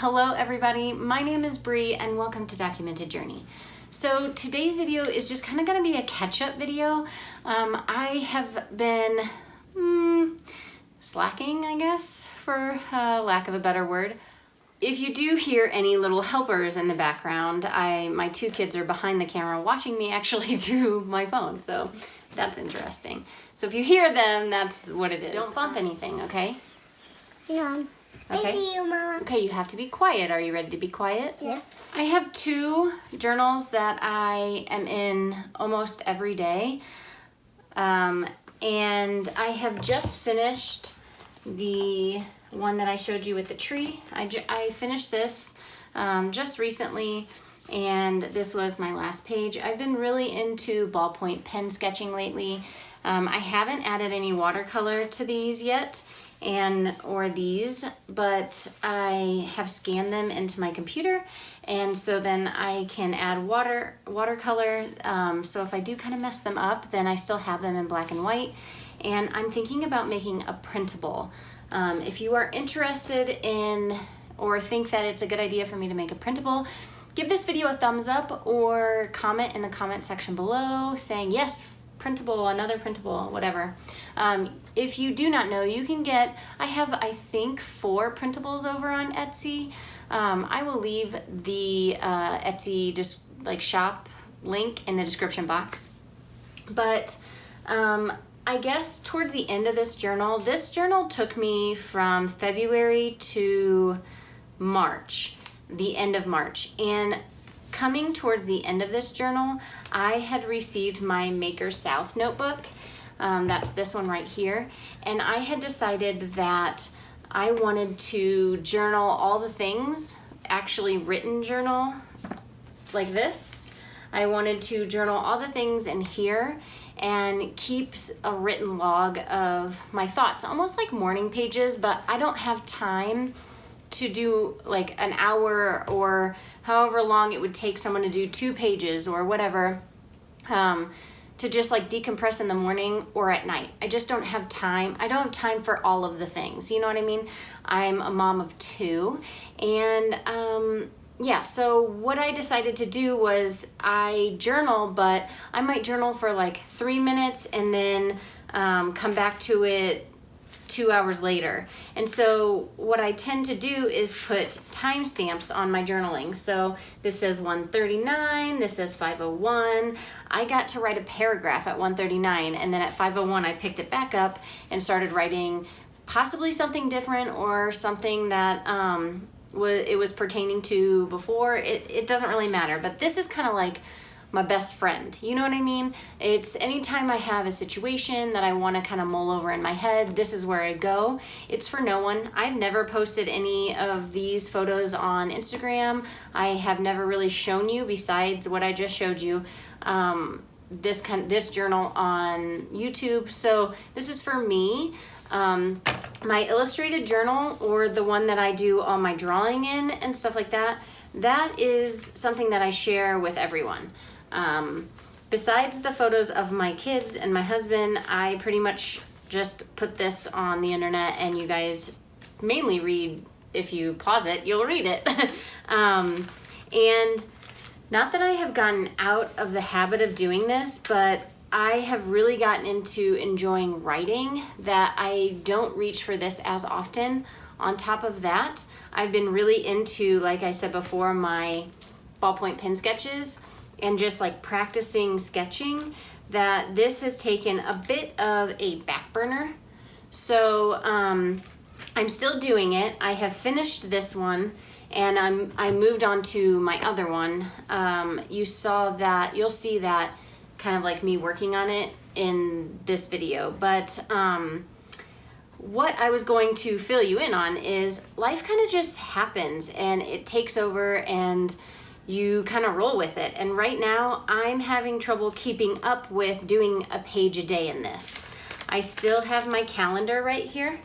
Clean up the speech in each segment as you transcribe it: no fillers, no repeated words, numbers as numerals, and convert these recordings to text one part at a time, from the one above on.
Hello everybody, my name is Bree and welcome to Documented Journey. So today's video is just kind of going to be a catch-up video. I have been slacking, I guess, for lack of a better word. If you do hear any little helpers in the background, my two kids are behind the camera watching me actually through my phone, so that's interesting. So if you hear them, that's what it is. Don't bump anything, okay? Hang on. Okay. Thank you, Mom. Okay, you have to be quiet. Are you ready to be quiet? Yeah. I have two journals that I am in almost every day. And I have just finished the one that I showed you with the tree. I finished this just recently, and this was my last page. I've been really into ballpoint pen sketching lately. I haven't added any watercolor to these yet, or these, but I have scanned them into my computer, and so then I can add watercolor, so if I do kind of mess them up, then I still have them in black and white. And I'm thinking about making a printable. If you are interested in or think that it's a good idea for me to make a printable, give this video a thumbs up or comment in the comment section below saying yes, printable, another printable, whatever. If you do not know, you can get, I have, I think, 4 printables over on Etsy. I will leave the Etsy just like shop link in the description box. But I guess towards the end of this journal took me from February to March, the end of March. And coming towards the end of this journal, I had received my Maker South notebook. That's this one right here. And I had decided that I wanted to journal all the things, actually written journal like this. I wanted to journal all the things in here and keep a written log of my thoughts, almost like morning pages, but I don't have time to do like an hour or however long it would take someone to do 2 pages or whatever, to just like decompress in the morning or at night. I just don't have time. I don't have time for all of the things, you know what I mean? I'm a mom of 2, and yeah, so what I decided to do was I journal, but I might journal for like 3 minutes and then come back to it 2 hours later. And so what I tend to do is put timestamps on my journaling. So this says 1:39, this says 5:01. I got to write a paragraph at 1:39, and then at 5:01 I picked it back up and started writing possibly something different or something that it was pertaining to before. It doesn't really matter, but this is kind of like my best friend, you know what I mean? It's anytime I have a situation that I want to kind of mull over in my head, this is where I go. It's for no one. I've never posted any of these photos on Instagram. I have never really shown you, besides what I just showed you, this journal on YouTube. So this is for me. My illustrated journal, or the one that I do all my drawing in and stuff like that, that is something that I share with everyone. Besides the photos of my kids and my husband, I pretty much just put this on the internet, and you guys mainly read. If you pause it, you'll read it. And not that I have gotten out of the habit of doing this, but I have really gotten into enjoying writing that I don't reach for this as often. On top of that, I've been really into, like I said before, my ballpoint pen sketches and just like practicing sketching, that this has taken a bit of a back burner. So I'm still doing it. I have finished this one, and I moved on to my other one. You'll see that kind of like me working on it in this video. But what I was going to fill you in on is life kind of just happens and it takes over, and you kind of roll with it. And right now I'm having trouble keeping up with doing a page a day in this. I still have my calendar right here,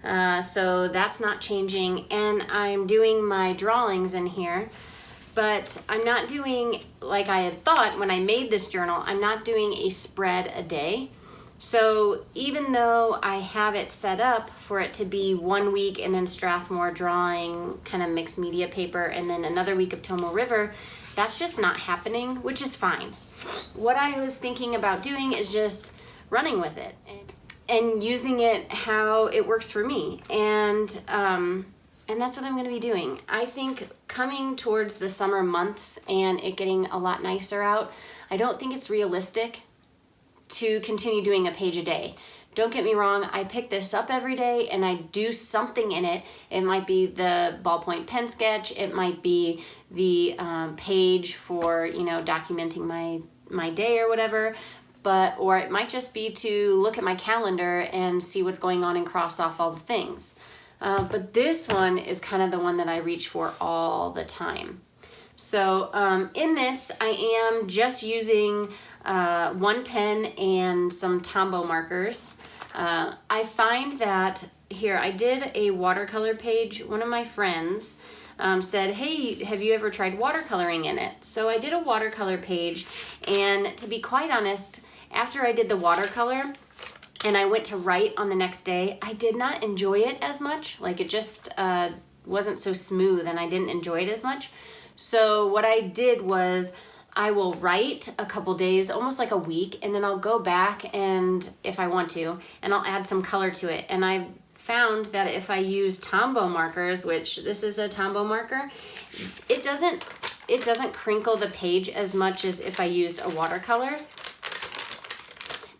so that's not changing, and I'm doing my drawings in here, but I'm not doing, like I had thought when I made this journal, I'm not doing a spread a day. So even though I have it set up for it to be 1 week and then Strathmore drawing kind of mixed media paper and then another week of Tomo River, that's just not happening, which is fine. What I was thinking about doing is just running with it and using it how it works for me. And that's what I'm going to be doing. I think coming towards the summer months and it getting a lot nicer out, I don't think it's realistic to continue doing a page a day. Don't get me wrong, I pick this up every day and I do something in it. It might be the ballpoint pen sketch, it might be the page for, you know, documenting my day or whatever, or it might just be to look at my calendar and see what's going on and cross off all the things. But this one is kind of the one that I reach for all the time. So in this, I am just using one pen and some Tombow markers. I find that here, I did a watercolor page. One of my friends said, hey, have you ever tried watercoloring in it? So I did a watercolor page, and to be quite honest, after I did the watercolor and I went to write on the next day, I did not enjoy it as much. Like it just wasn't so smooth and I didn't enjoy it as much. So what I did was I will write a couple days, almost like a week, and then I'll go back and if I want to, and I'll add some color to it. And I found that if I use Tombow markers, which this is a Tombow marker, it doesn't crinkle the page as much as if I used a watercolor.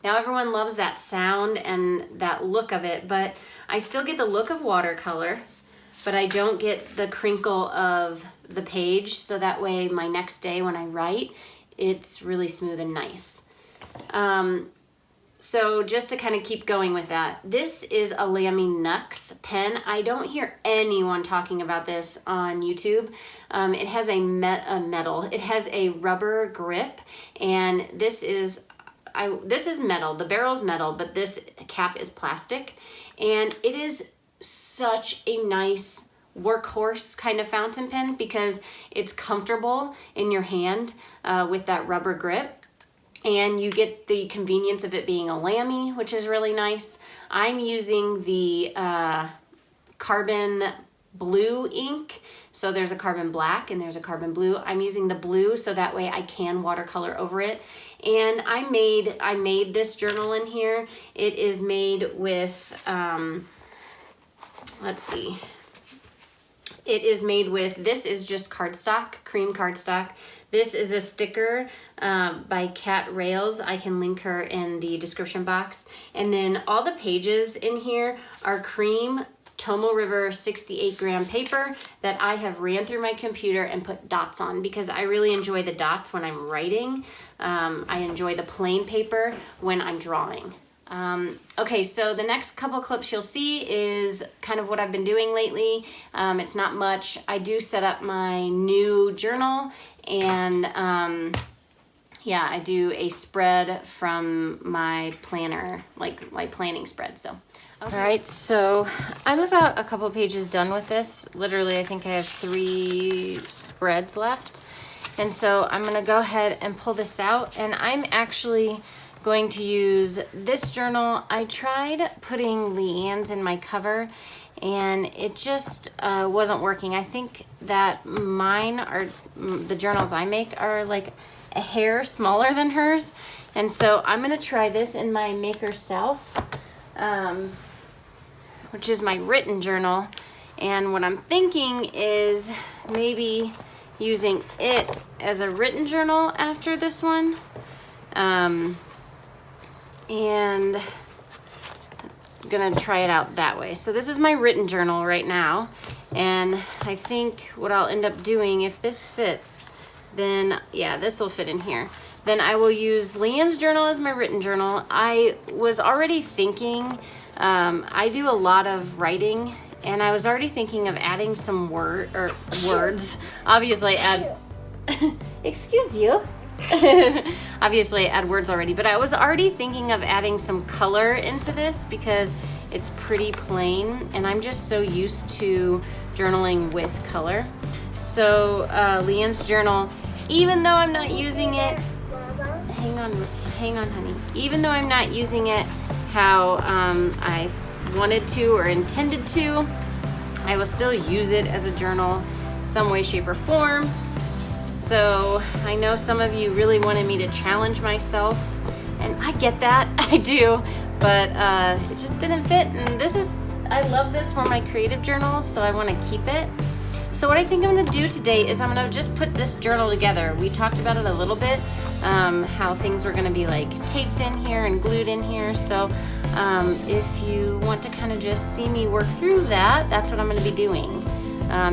Now everyone loves that sound and that look of it, but I still get the look of watercolor, but I don't get the crinkle of the page, so that way my next day when I write, it's really smooth and nice. So just to kind of keep going with that, this is a Lamy Nux pen. I don't hear anyone talking about this on YouTube. It has a metal. It has a rubber grip, and this is metal. The barrel's metal, but this cap is plastic, and it is such a nice workhorse kind of fountain pen because it's comfortable in your hand with that rubber grip, and you get the convenience of it being a Lamy, which is really nice. I'm using the carbon blue ink. So there's a carbon black and there's a carbon blue. I'm using the blue so that way I can watercolor over it. And I made this journal in here. It is made with, let's see. It is made with, this is just cardstock, cream cardstock. This is a sticker by Kat Rails. I can link her in the description box. And then all the pages in here are cream Tomo River 68 gram paper that I have ran through my computer and put dots on because I really enjoy the dots when I'm writing. I enjoy the plain paper when I'm drawing. Okay, so the next couple clips you'll see is kind of what I've been doing lately. It's not much. I do set up my new journal, and yeah, I do a spread from my planner, like my planning spread. So, okay. All right, so I'm about a couple pages done with this. Literally, I think I have 3 spreads left. And so I'm gonna go ahead and pull this out, and I'm actually going to use this journal. I tried putting Leanne's in my cover and it just wasn't working. I think that mine are, the journals I make are like a hair smaller than hers. And so I'm gonna try this in my Maker Self, which is my written journal. And what I'm thinking is maybe using it as a written journal after this one. And I'm gonna try it out that way. So this is my written journal right now, and I think what I'll end up doing, if this fits, then yeah, this will fit in here. Then I will use Leanne's journal as my written journal. I was already thinking, I do a lot of writing, and I was already thinking of adding some words. Obviously add, excuse you. Obviously add words already, but I was already thinking of adding some color into this because it's pretty plain and I'm just so used to journaling with color. So Leanne's journal, even though I'm not using it, hang on, hang on, honey. Even though I'm not using it how I wanted to or intended to, I will still use it as a journal some way, shape, or form. So I know some of you really wanted me to challenge myself, and I get that, I do, but it just didn't fit. And I love this for my creative journals, so I want to keep it. So what I think I'm going to do today is I'm going to just put this journal together. We talked about it a little bit, how things were going to be like taped in here and glued in here. So if you want to kind of just see me work through that, that's what I'm going to be doing.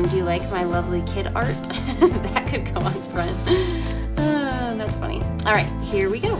Do you like my lovely kid art? That could go on front. That's funny. All right, here we go.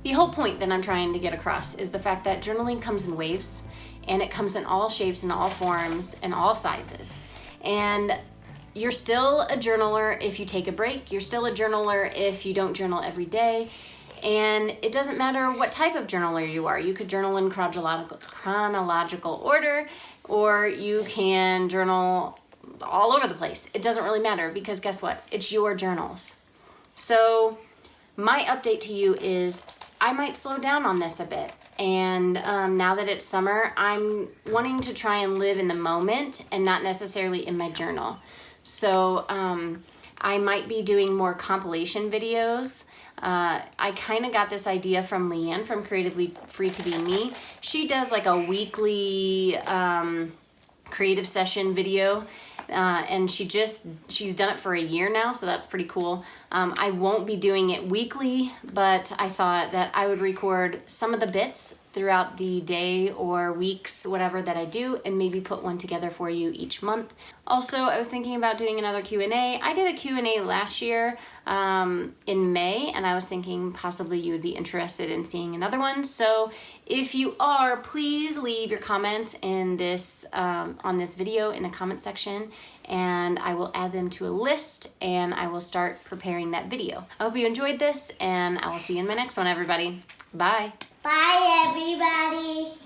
The whole point that I'm trying to get across is the fact that journaling comes in waves, and it comes in all shapes and all forms and all sizes. And you're still a journaler if you take a break. You're still a journaler if you don't journal every day. And it doesn't matter what type of journaler you are. You could journal in chronological order, or you can journal all over the place. It doesn't really matter, because guess what? It's your journals. So my update to you is I might slow down on this a bit. And now that it's summer, I'm wanting to try and live in the moment and not necessarily in my journal. So I might be doing more compilation videos. I kind of got this idea from Leanne from Creatively Free to Be Me. She does like a weekly creative session video. And she's done it for a year now, so that's pretty cool. I won't be doing it weekly, but I thought that I would record some of the bits throughout the day or weeks, whatever that I do, and maybe put one together for you each month. Also, I was thinking about doing another Q&A. I did a Q&A last year in May, and I was thinking possibly you would be interested in seeing another one. So if you are, please leave your comments in this on this video in the comment section, and I will add them to a list, and I will start preparing that video. I hope you enjoyed this, and I will see you in my next one, everybody. Bye. Bye, everybody.